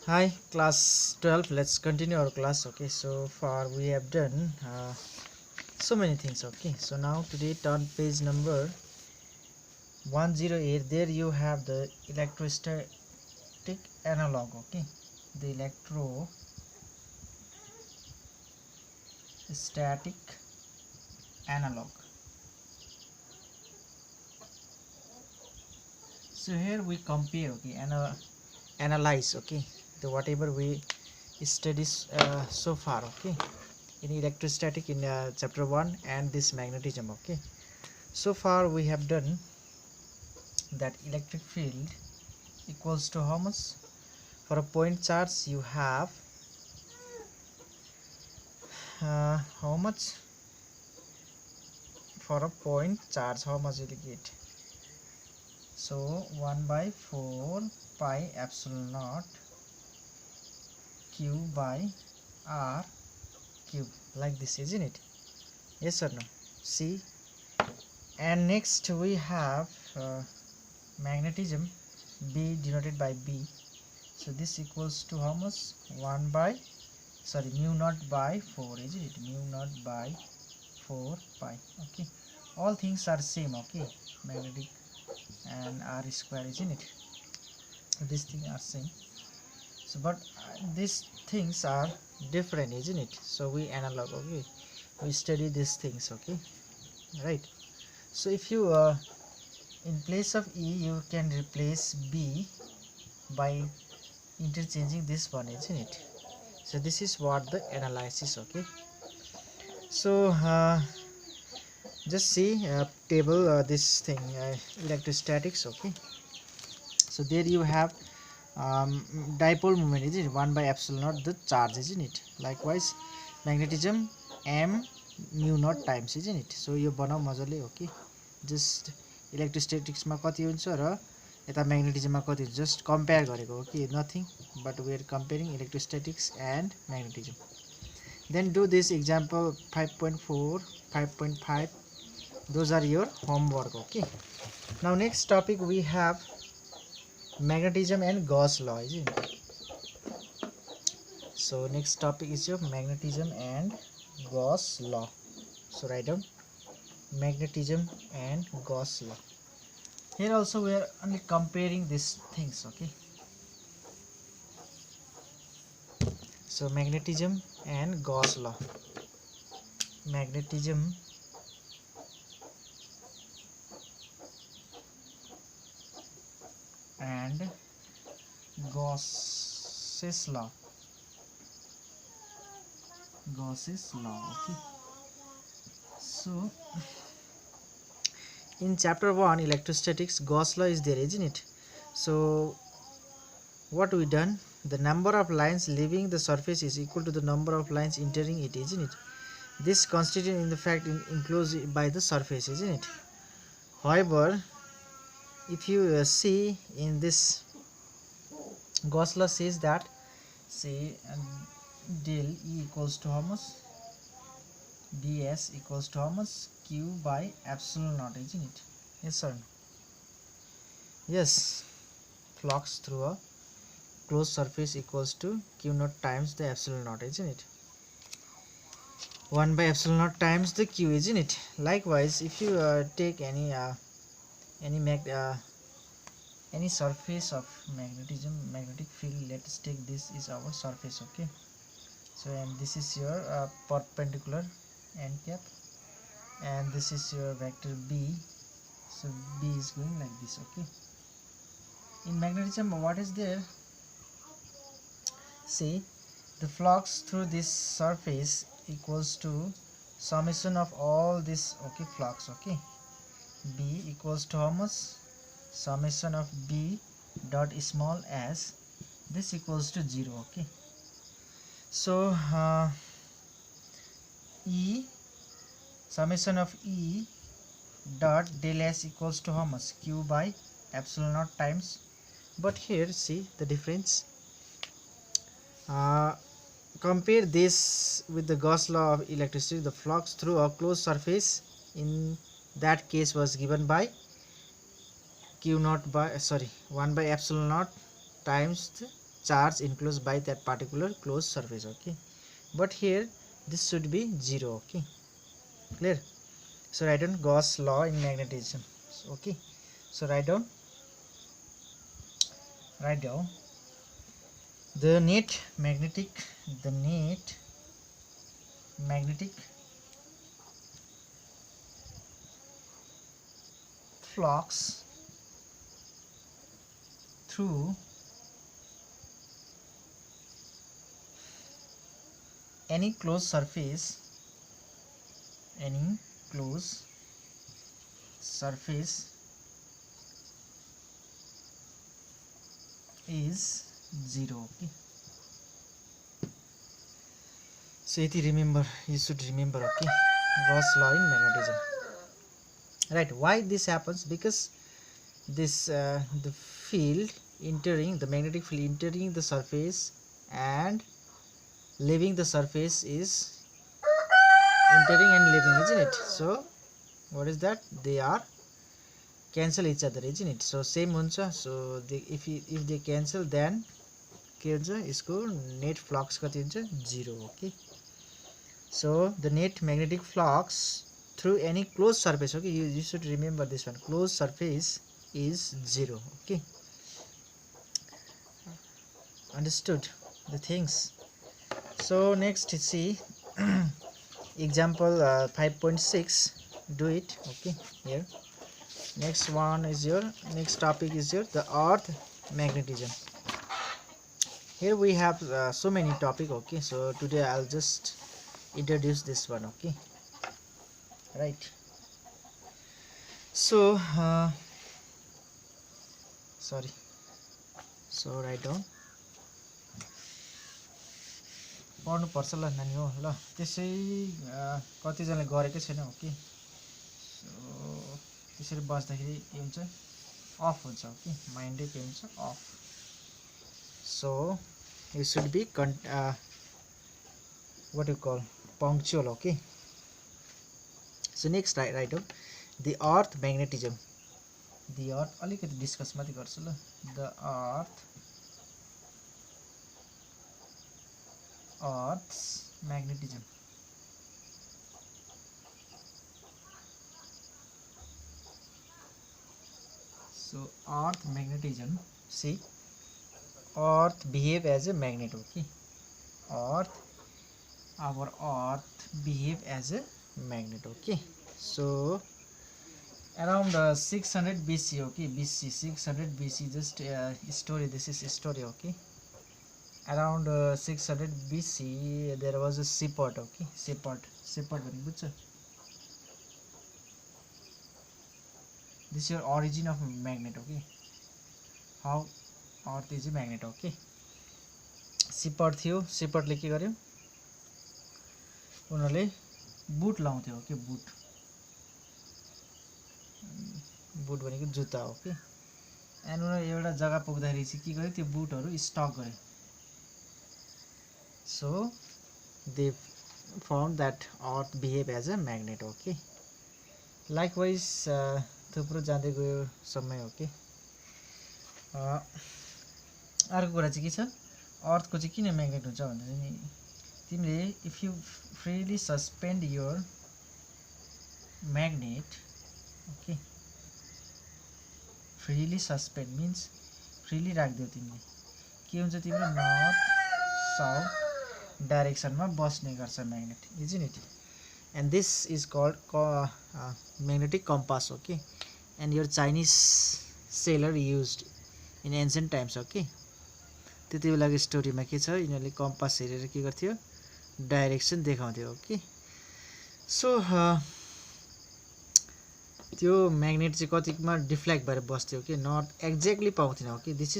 Hi, class 12. Let's continue our class. Okay, so far we have done so many things. Okay, so now today on page number 108, there you have the electrostatic analog. Okay, the electrostatic analog. So here we compare. Okay, and analyze. Okay, the whatever we studies so far. Okay, in electrostatic in chapter 1 and this magnetism. Okay, so far we have done that electric field equals to how much. For a point charge you have how much. For a point charge how much will you get? So 1 by 4 pi epsilon naught q by r cube, like this, isn't it? Yes or no? See, and next we have magnetism, B denoted by B. So this equals to how much? 1 by, sorry, mu naught by 4, isn't it? Mu naught by 4 pi. Okay, all things are same. Okay, magnetic and r square, isn't it? These things are same. So but these things are different, isn't it? So we analog. Okay, we study these things. Okay, right. So if you in place of E you can replace B by interchanging this one, isn't it? So this is what the analysis. Okay, so just see table this thing electrostatics. Okay, so there you have dipole moment, isn't it? 1 by epsilon naught the charge, isn't it? Likewise magnetism m mu naught times, isn't it? So यो बनाऊ मजाले. Okay, just electrostatics मा कति हुन्छ र यता magnetism मा कति हुन्छ, just compare गरेको हो कि, nothing but we are comparing electrostatics and magnetism. Then do this example 5.4, 5.5. Those are your homework. Okay, now next topic we have magnetism and Gauss law, isn't it? So next topic is your magnetism and Gauss law. So write down magnetism and Gauss law. Here also we are only comparing these things. Okay, so magnetism and Gauss law. Magnetism and Gauss's law. Gauss's law. Okay, so in chapter 1 electrostatics, Gauss law is there, isn't it? So what we done, the number of lines leaving the surface is equal to the number of lines entering it, isn't it? This constituted in the fact enclosed by the surface, isn't it? However, if you see in this, Gauss law says that, say del E equals to how much? ds equals to how much? Q by epsilon naught, isn't it? Yes or no? Yes, flux through a closed surface equals to Q naught times the epsilon naught, isn't it? 1 by epsilon naught times the Q, isn't it? Likewise, if you take any surface of magnetic field, let's take this is our surface. Okay, so and this is your perpendicular end cap, and this is your vector B. So B is going like this. Okay, in magnetism what is there? See, the flux through this surface equals to summation of all this. Okay, flux. Okay, B equals to how much? Summation of B dot small s, this equals to 0. Okay, so E, summation of E dot del s equals to how much? Q by epsilon naught times. But here see the difference. Compare this with the Gauss law of electricity. The flux through a closed surface in that case was given by Q naught by 1 by epsilon naught times the charge enclosed by that particular closed surface. Okay, but here this should be 0. Okay, clear? So write down Gauss law in magnetism. Okay, so write down the net magnetic flux through any closed surface is 0. Okay, so you should remember. Okay, Gauss law in magnetism. Right, why this happens? Because this the magnetic field entering the surface and leaving the surface is entering and leaving, isn't it? So what is that? They are cancel each other, isn't it? So same huncha. So if they cancel, then के हुन्छ यसको net flux कति हुन्छ 0. Okay, so the net magnetic flux through any closed surface. Okay, you should remember this one, closed surface is 0. Okay, understood the things. So next see example 5.6. do it. Okay, here next topic is the earth magnetism. Here we have so many topic. Okay, so today I'll just introduce this one. Okay, right? So sorry, so write down पढ्नु पर्छ ल नानी हो ल, त्यसै कतिजनाले गरेकै छैन. ओके, सो त्यसरी बस्दाखेरि के हुन्छ, अफ हुन्छ. ओके, माइन्डै के हुन्छ, of. So you should be what you call punctual. Okay, so next write down the earth magnetism. The earth अलिकति डिस्कस मात्रै गर्छु ल. the earth's magnetism. So earth magnetism, see, earth behave as a magnet. Okay, our earth behave as a magnet. Okay, so around 600 BC. Okay, BC 600 BC, just story, this is a story. Okay, around 600 BC there was a seaport. Okay, seaport very good, sir. This is your origin of magnet. Okay, how earth is a magnet. Okay, seaport थियो, seaport ले के गर्यो, उनीहरूले बुट लाउँथ्यो. Okay, बुट भनेको जुत्ता. Okay, end उनीहरू एउटा जग्गा पुग्दाखेरि चाहिँ के गर्यो, त्यो बुटहरू स्टक गर्यो. So they found that earth behave as a magnet. Okay, likewise थुप्रो जाँदै गयो समय. ओके, अर्को कुरा चाहिँ के छ, अर्थको चाहिँ किन म्याग्नेट हुन्छ भन्दा चाहिँ नि, तिमीले if you freely suspend your magnet. Okay, freely suspend mince freely राखिदियो तिमीले, के हुन्छ, तिम्रो नर्थ साउथ डाइरेक्सनमा बस्ने गर्छ magnet, isn't it? And this is called magnetic compass. Okay, and your Chinese sailor used in ancient times. Okay, त्यति बेलाको स्टोरीमा के छ, यिनीहरूले कम्पास हेरेर के गर्थ्यो, डाइरेक्सन देखाउँथ्यो. ओके, सो त्यो म्याग्नेट चाहिँ कतिमा डिफ्लेक्ट भएर बस्थ्यो. ओके, नर्थ एक्ज्याक्टली पाउँथेन. Okay, this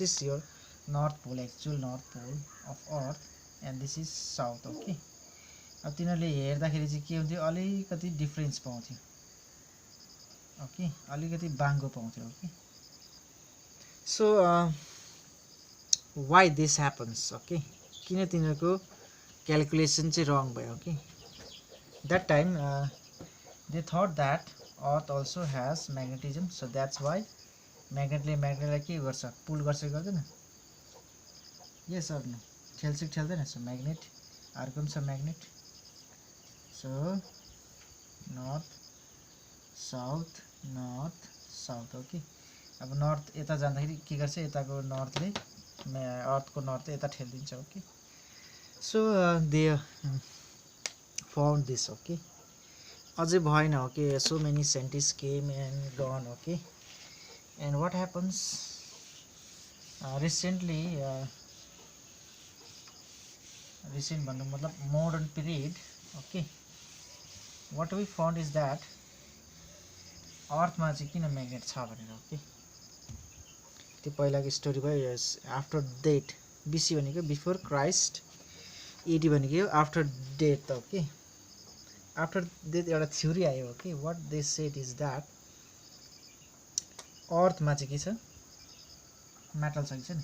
is your north pole, actual north pole of earth, and this is south. Okay, अब तिनीहरूले हेर्दाखेरि चाहिँ के हुन्थ्यो, अलिकति डिफ्रेन्स पाउँथ्यो. ओके, अलिकति बाङ्गो पाउँथ्यो. Okay, so why this happens. Okay, किन तिनीहरूको क्यालकुलेसन चाहिँ रङ भयो. Okay, that time they thought that earth also has magnetism. So that's why म्याग्नेटलाई के गर्छ, पुल गर्छ, गर्दैन. yes or no? ठेल्छ कि ठेल्दैन? सो म्याग्नेट अर्को पनि छ magnet. So north south north south. Okay, अब नर्थ यता जाँदाखेरि के गर्छ, यताको नर्थले अर्थको नर्थले यता ठेलिदिन्छ. Okay, so they found this. Okay, अझै भएन. Okay, so many scientist came and gone. Okay, and what happens recently, recent भन्नु मतलब modern period. Okay, what we found is that अर्थमा चाहिँ किन म्याग्नेट छ भनेर. ओके, त्यो पहिलाको स्टोरी भयो. आफ्टर डेथ, बिसी भनेको बिफोर क्राइस्ट, एडी भनेको after death. Okay, after death एउटा थ्योरी आयो. Okay, what they said is that अर्थमा चाहिँ के छ, मेटल छ कि छैन.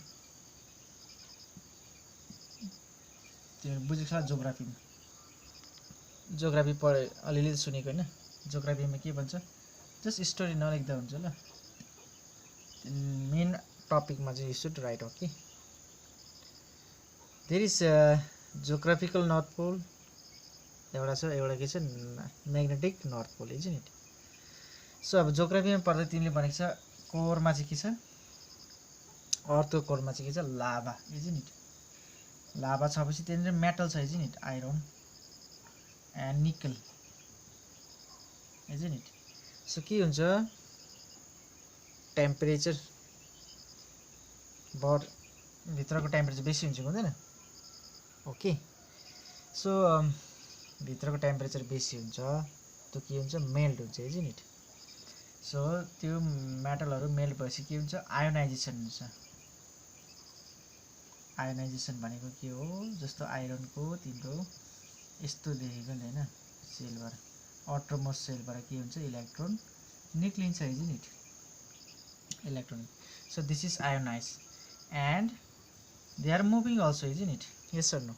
त्यो बुझेको छ जोग्राफीमा, जोग्राफी पढे अलिअलि सुनेको होइन. जोग्राफीमा के भन्छ, जस्ट स्टोरी नलेख्दा हुन्छ ल, मेन टपिकमा चाहिँ you should write. Okay, there is geographical north pole एउटा छ, एउटा के छ magnetic north pole, is it. So अब जोग्राफीमा पढ्दा तिमीले भनेको छ कोरमा चाहिँ के छ, अर्थको कोरमा चाहिँ के छ, लाभा, इज इट. लाभा छपछि त्यहाँनिर मेटल छ, इज इट, आइरन एन्ड निकल, इज इट. सो के हुन्छ, टेम्परेचर भित्रको टेम्परेचर बेसी हुन्छ हुँदैन. ओके, सो भित्रको टेम्परेचर बेसी हुन्छ, त्यो के हुन्छ, मेल्ट हुन्छ, इज इट. सो त्यो मेटलहरू मेल्ट भएपछि के हुन्छ, आयोनाइजेसन हुन्छ. आयोनाइजेसन भनेको के हो, जस्तो आइरनको तिम्रो यस्तो देखेको नि होइन, सेलबाट अटोमोस्ट सेलबाट के हुन्छ, इलेक्ट्रोन निक्लिन्छ, is it, electron. So this is ionize and they are moving also, is it. Yes sir no,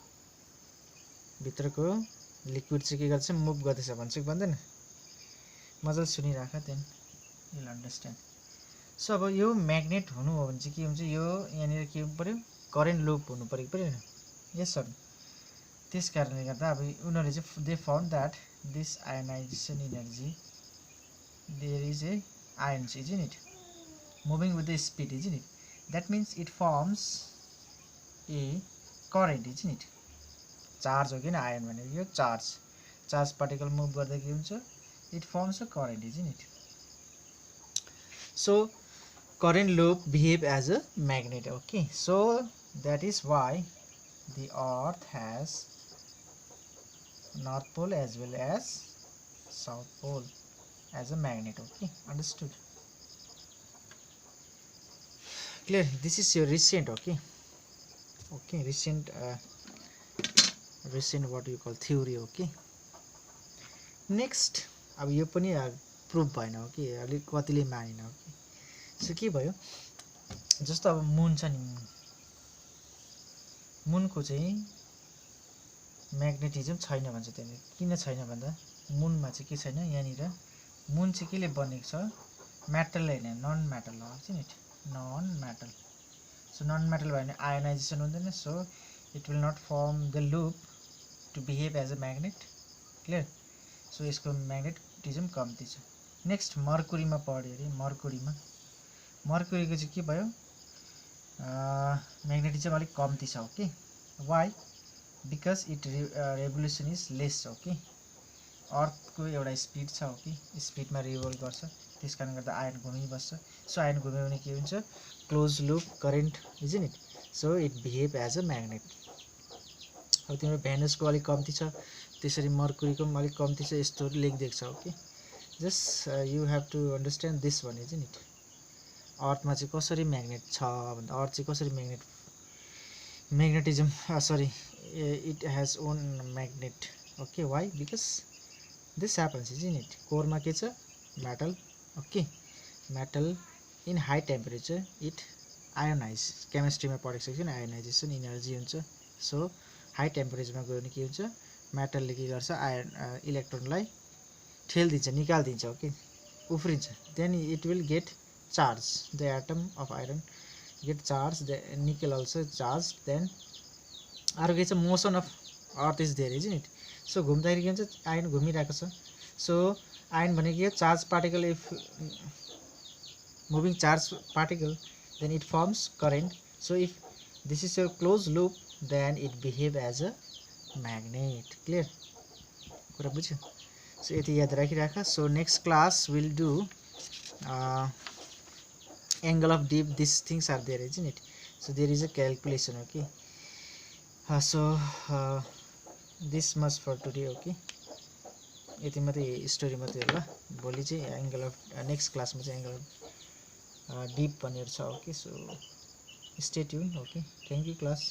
भित्रको लिक्विड चाहिँ के गर्छ, मुभ गर्दैछ भन्छ कि भन्दैन. मजाले सुनिराख, त्यहाँदेखि युल अन्डरस्ट्यान्ड. सो अब यो म्याग्नेट हुनु हो भने चाहिँ के हुन्छ, यो यहाँनिर के हुनु पऱ्यो, करेन्ट लुप हुनु पऱ्यो परेन. यस सर, त्यस कारणले गर्दा अब उनीहरूले चाहिँ they found that this ionisation energy, there is a ions, is it, moving with the speed, is it. That means it forms a current, is it. Charge हो किन आयन भनेको, यो चार्ज पार्टिकल मुभ गर्दा के हुन्छ, it firms a current, is it. So current loop behave as a magnet. Okay, so that is why the earth has north pole as well as south pole as a magnet. Okay, understood, clear. This is your recent. Okay, recent what you call theory. Okay, next अब यो पनि proof भएन. Okay, अलिक कतिले मानेन. Okay, सो के भयो, जस्तो अब मुन छ नि, मुनको चाहिँ म्याग्नेटिजम छैन भन्छ. त्यहाँनिर किन छैन भन्दा मुनमा चाहिँ के छैन, यहाँनिर मुन चाहिँ केले बनेको छ, मेटल होइन, नन मेटल हो, नि non metal. So non metal भयो भने आयोनाइजेसन हुँदैन. So it will not form the loop to behave as a magnet. Clear. So यसको म्याग्नेटिजम कम्ती छ. नेक्स्ट मर्कुरीमा पढ्यो अरे, मर्कुरीको चाहिँ के भयो, म्याग्नेटिजम अलिक कम्ती छ. Okay, why, because it revolution is less. Okay, अर्थको एउटा स्पिड छ. ओके, स्पिडमा रिभोल्भ गर्छ, त्यस कारणले गर्दा आयन घुमिबस्छ. सो आयन घुम्यो भने के हुन्छ, close loop current, is it. So it behave as a magnet. अब तिम्रो भेनसको अलिक कम्ती छ, त्यसरी मर्कुरीको पनि अलिक कम्ती छ, यस्तोहरू लेखिदिएको छ. Okay, just you have to understand this भने चाहिँ नि, अर्थमा चाहिँ कसरी म्याग्नेट छ भन्दा, अर्थ चाहिँ कसरी magnetism it has own magnet. Okay, why, because this happens, is in it. कोरमा के छ, metal. Okay, metal in high temperature it ionize. केमिस्ट्रीमा पढेको छ किन, आयोनाइजेसन इनर्जी हुन्छ. सो हाई टेम्परेचरमा गयो भने के हुन्छ, मेटलले के गर्छ, इलेक्ट्रोनलाई ठेलिदिन्छ, निकालिदिन्छ. ओके, उफ्रिन्छ. Then it will get charge, the atom of iron get charged, the nickel also charged. Then अर्को चाहिँ motion of earth is there isn't it? So घुम्दाखेरि के हुन्छ आयन घुमिरहेको छ. सो आयन भनेको के charge particle, if moving charge particle then it forms current. So if this is your closed loop then it behave as a magnet. Clear कुरा बुझ्यो? So यति याद राखिराख. So next class will do angle of dip. These things are there isn't it? So there is a calculation. Okay, so this much for today. Okay, यति मात्रै story मात्रै होला. भोलि चाहिँ एंगल अफ नेक्स्ट क्लासमा चाहिँ एंगल अफ डिप भनेर छ. Okay, so stay tune. Okay, thank you class.